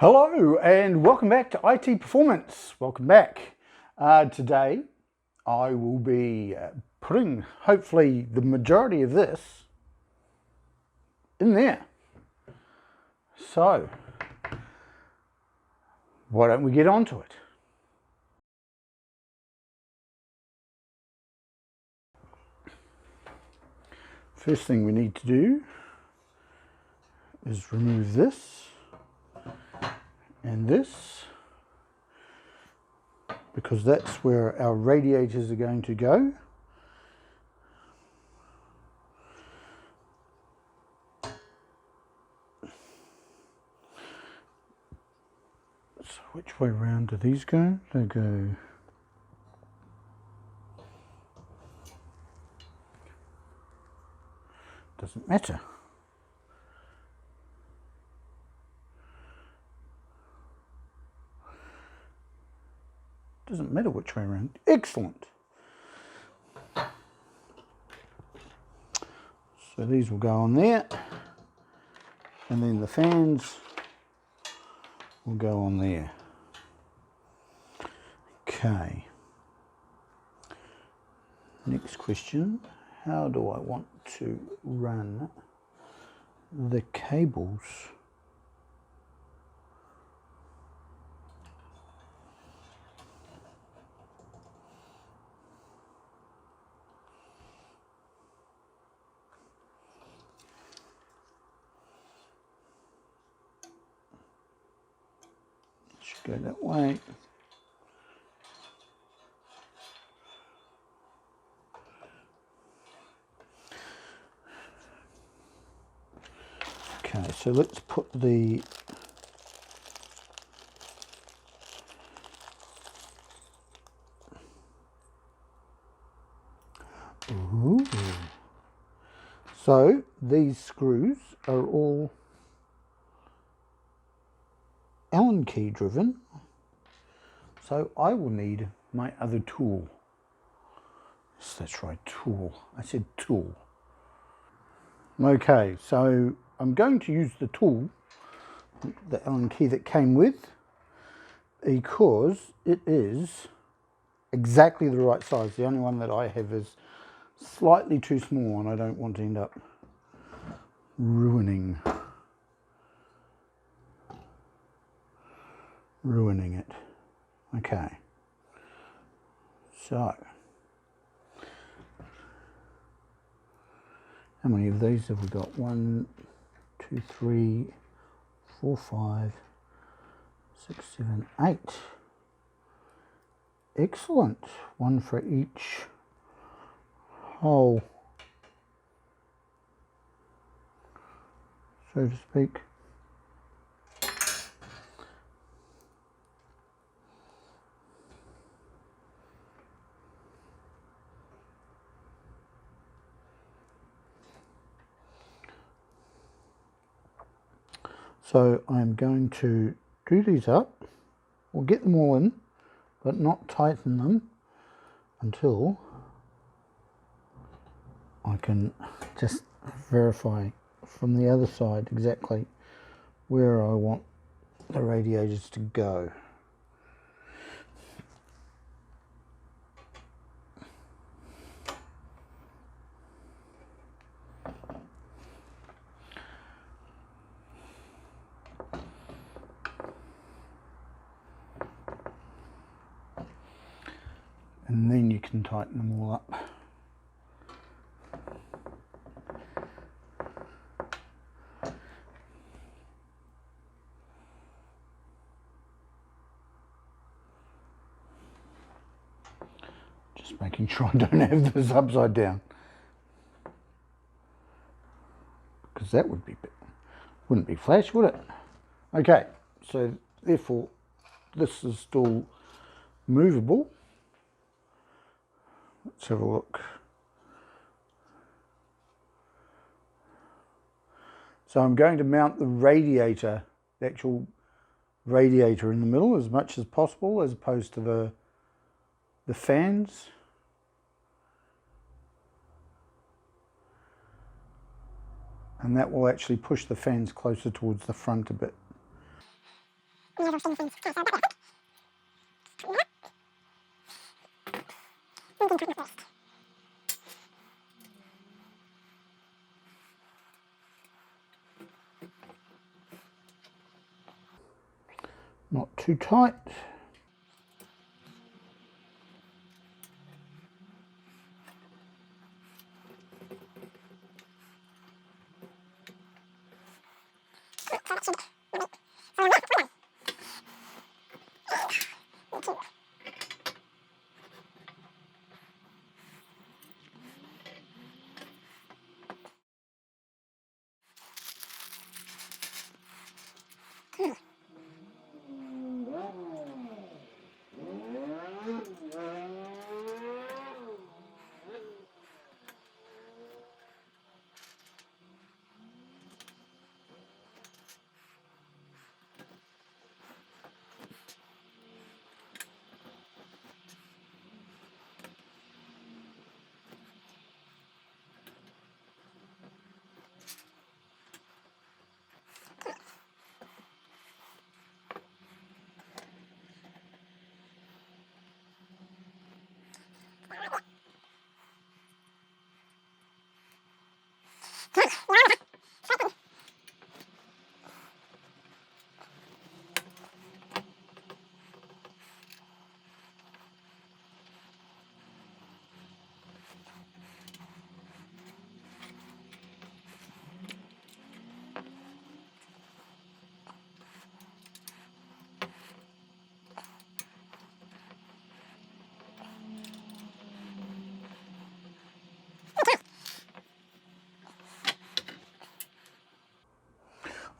Hello and welcome back to IT Performance. Welcome back. Today I will be putting hopefully the majority of this in there. So why don't we get on to it? First thing we need to do is remove this and this, because that's where our radiators are going to go. So which way round do these go? They go doesn't matter. Doesn't matter which way around. Excellent. So these will go on there, and then the fans will go on there. Okay. Next question. How do I want to run the cables? Go that way. Okay, so let's put the Ooh. So these screws are all Allen key driven, so I will need my other tool. Yes, that's right, tool. I said tool. Okay, so I'm going to use the tool, the Allen key that came with, because it is exactly the right size. The only one that I have is slightly too small, and I don't want to end up ruining it. Okay, so how many of these have we got? 1, 2, 3, 4, 5, 6, 7, 8. Excellent. One for each hole, so to speak. So I'm going to do these up, or get them all in, but not tighten them until I can just verify from the other side exactly where I want the radiators to go. And then you can tighten them all up. Just making sure I don't have this upside down, because that wouldn't be flash, would it? Okay, so therefore this is still movable. Let's have a look. So I'm going to mount the radiator, the actual radiator in the middle as much as possible, as opposed to the fans. And that will actually push the fans closer towards the front a bit. Not too tight.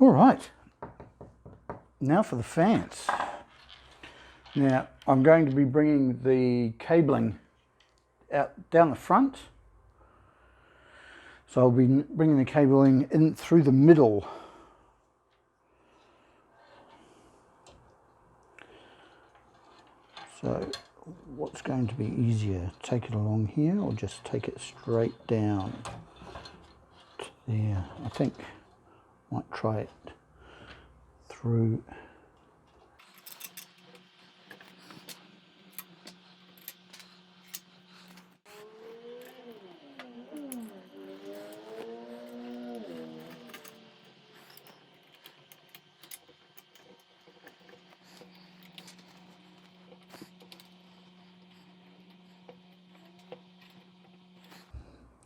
All right, now for the fans. Now I'm going to be bringing the cabling out down the front. So I'll be bringing the cabling in through the middle. So what's going to be easier, take it along here or just take it straight down to there? I think I might try it through.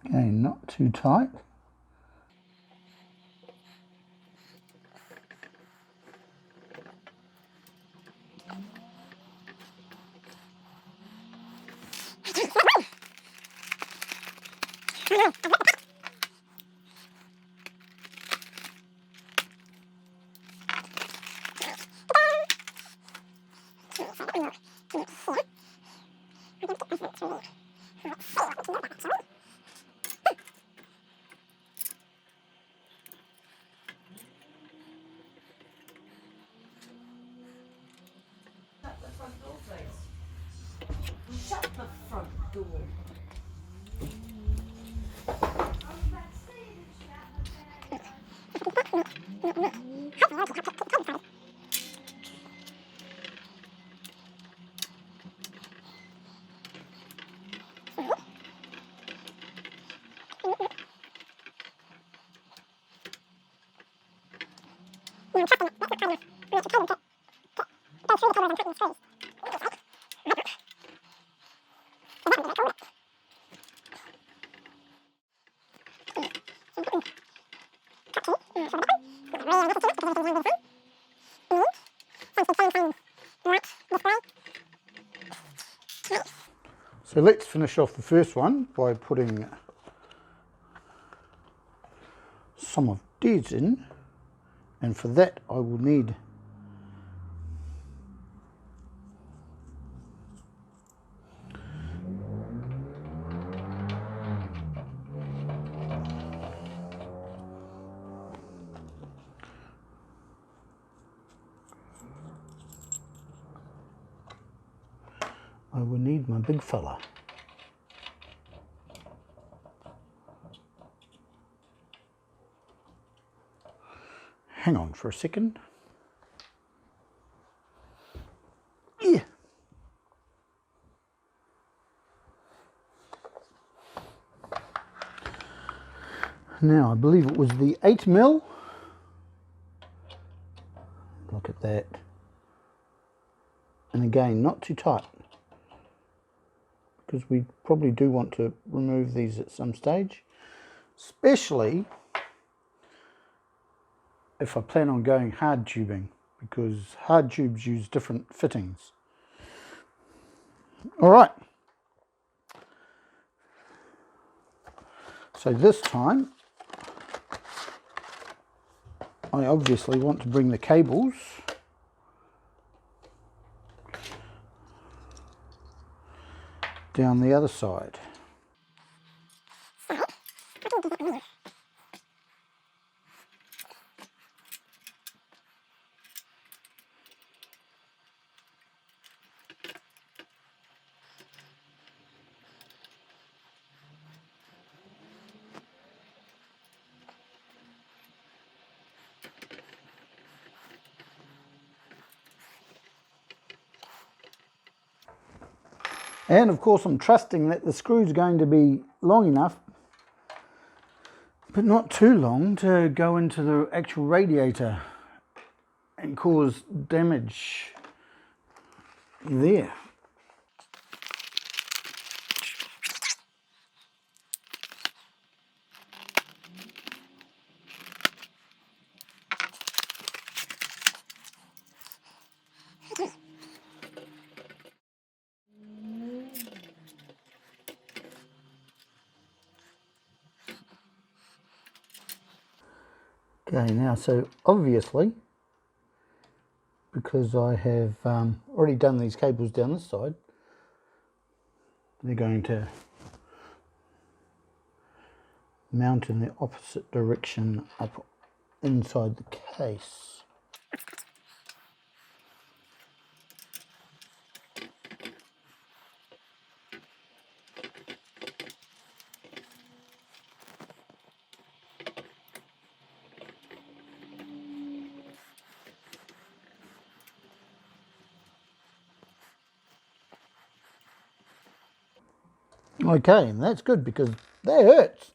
Okay, not too tight. Shut the front door. So let's finish off the first one by putting some of these in, and for that I will need my big fella. Hang on for a second. Now I believe it was the 8mm. Look at that. And again, not too tight, because we probably do want to remove these at some stage, especially if I plan on going hard tubing, because hard tubes use different fittings. All right. So this time, I obviously want to bring the cables down the other side. And of course I'm trusting that the screw's going to be long enough, but not too long, to go into the actual radiator and cause damage there. Okay, now so obviously, because I have already done these cables down this side, they're going to mount in the opposite direction up inside the case. Okay, and that's good because that hurts.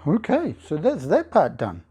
Okay, so that's that part done.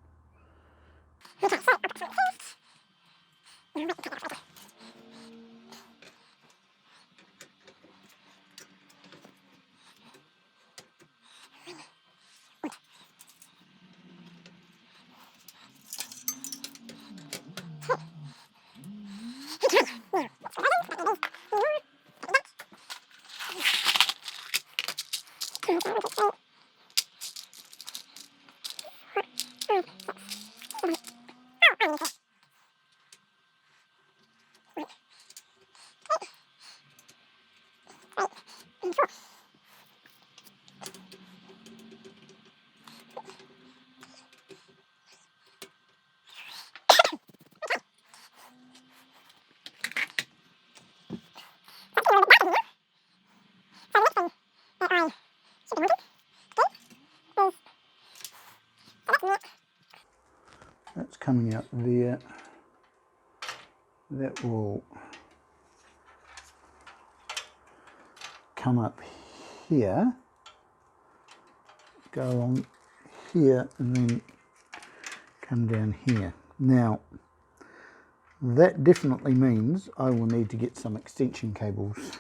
That's coming out there. That will come up here, go along here, and then come down here. Now, that definitely means I will need to get some extension cables.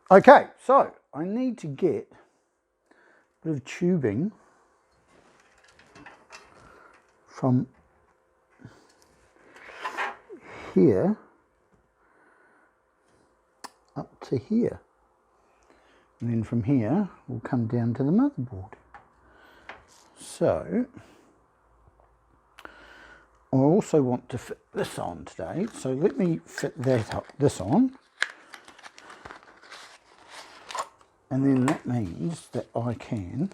Okay, so I need to get a bit of tubing from here up to here, and then from here we'll come down to the motherboard. So I also want to fit this on today, so let me fit that up, this on, and then that means that I can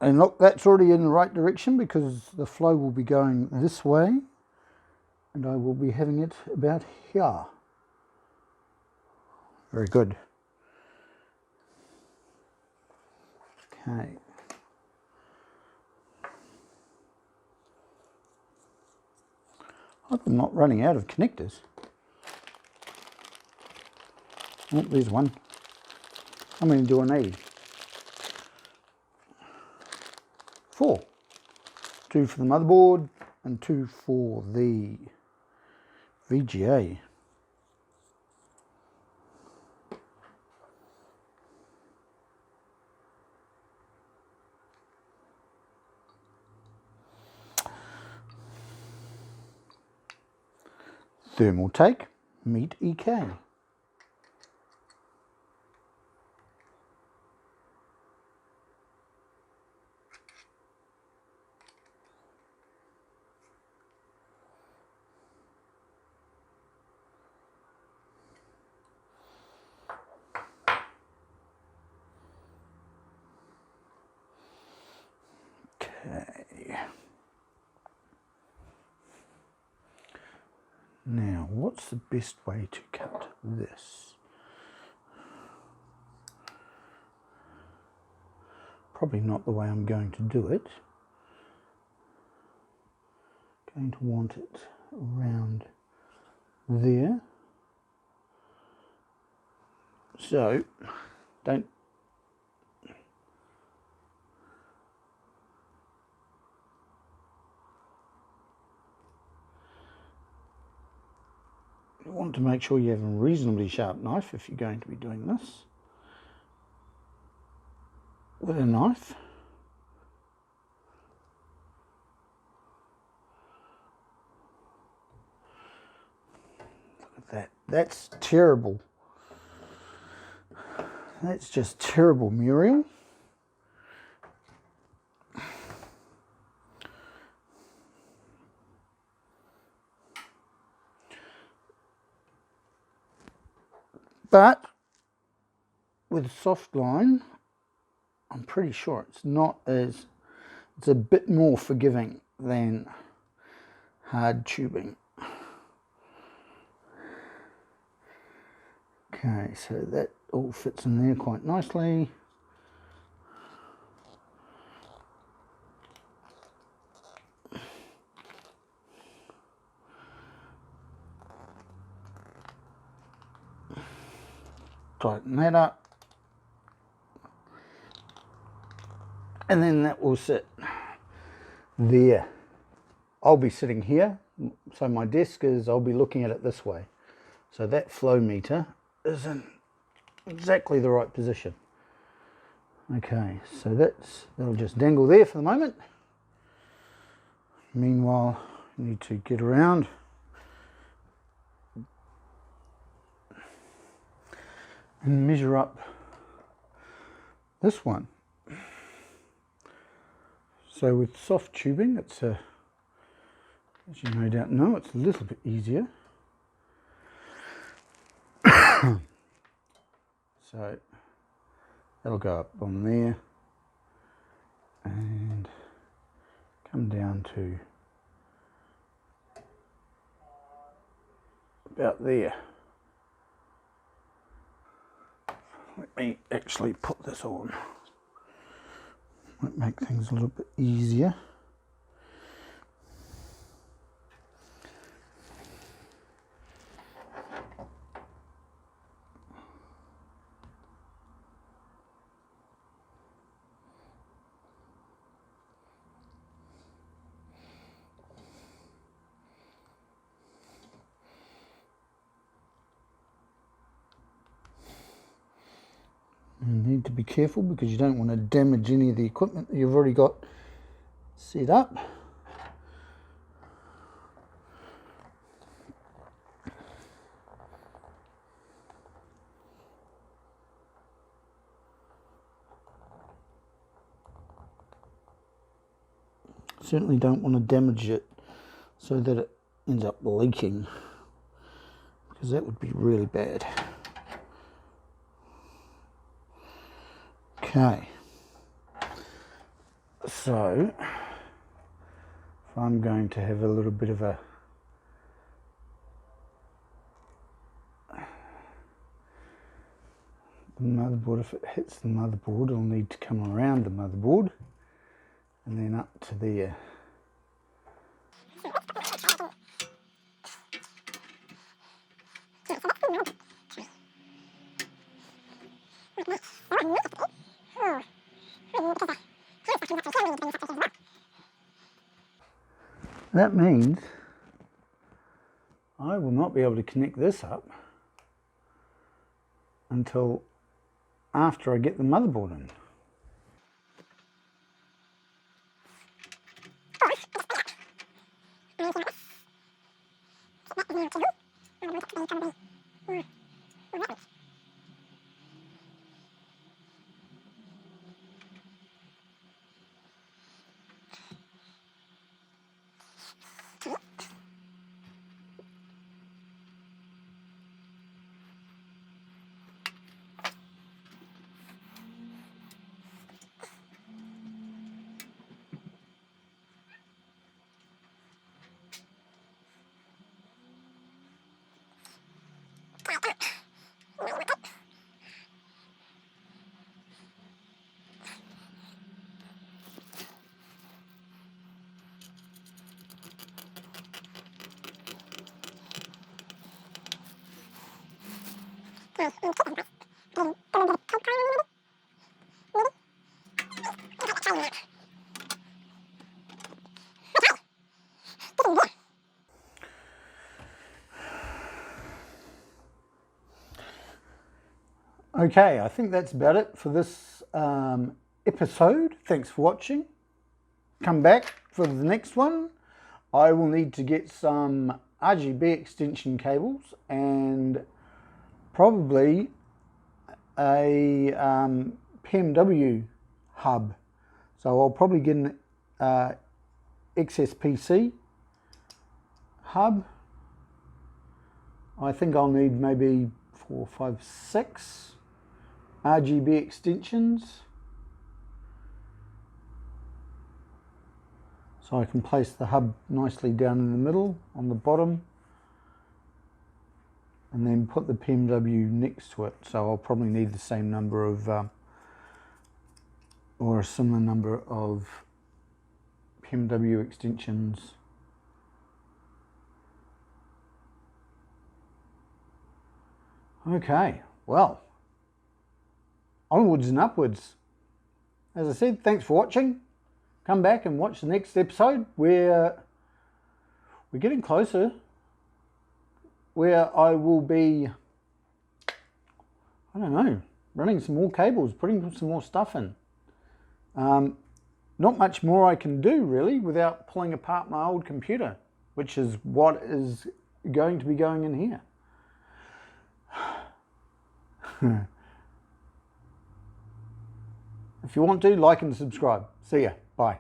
And look, that's already in the right direction because the flow will be going this way and I will be having it about here. Very good. Okay. Hope I'm not running out of connectors. Oh, there's one. How many do I need? 4. 2 for the motherboard and 2 for the VGA. Thermal take, meet EK. Okay. Now, what's the best way to cut this? Probably not the way I'm going to do it. Going to want it around there. So, don't you want to make sure you have a reasonably sharp knife if you're going to be doing this with a knife. Look at that. That's terrible. That's just terrible, Muriel. But with soft line, I'm pretty sure it's a bit more forgiving than hard tubing. Okay, so that all fits in there quite nicely. Tighten that up. And then that will sit there. I'll be sitting here, so my desk is, I'll be looking at it this way. So that flow meter is in exactly the right position. Okay, so that'll just dangle there for the moment. Meanwhile, I need to get around and measure up this one. So with soft tubing, it's as you no doubt know, it's a little bit easier. So that'll go up on there and come down to about there. Let me actually put this on. Might make things a little bit easier. You need to be careful because you don't want to damage any of the equipment that you've already got set up. Certainly don't want to damage it so that it ends up leaking, because that would be really bad. Okay. So if I'm going to have a little bit of a motherboard, if it hits the motherboard, it'll need to come around the motherboard and then up to there. That means I will not be able to connect this up until after I get the motherboard in. Okay, I think that's about it for this episode. Thanks for watching. Come back for the next one. I will need to get some RGB extension cables and probably a PMW hub. So I'll probably get an XSPC hub. I think I'll need maybe 4, 5, 6 RGB extensions. So I can place the hub nicely down in the middle on the bottom and then put the PMW next to it. So I'll probably need the same number of or a similar number of PMW extensions. Okay, well, onwards and upwards. As I said, thanks for watching. Come back and watch the next episode where we're getting closer, where I will be, I don't know, running some more cables, putting some more stuff in. Not much more I can do really without pulling apart my old computer, which is what is going to be going in here. If you want to, like and subscribe. See ya. Bye.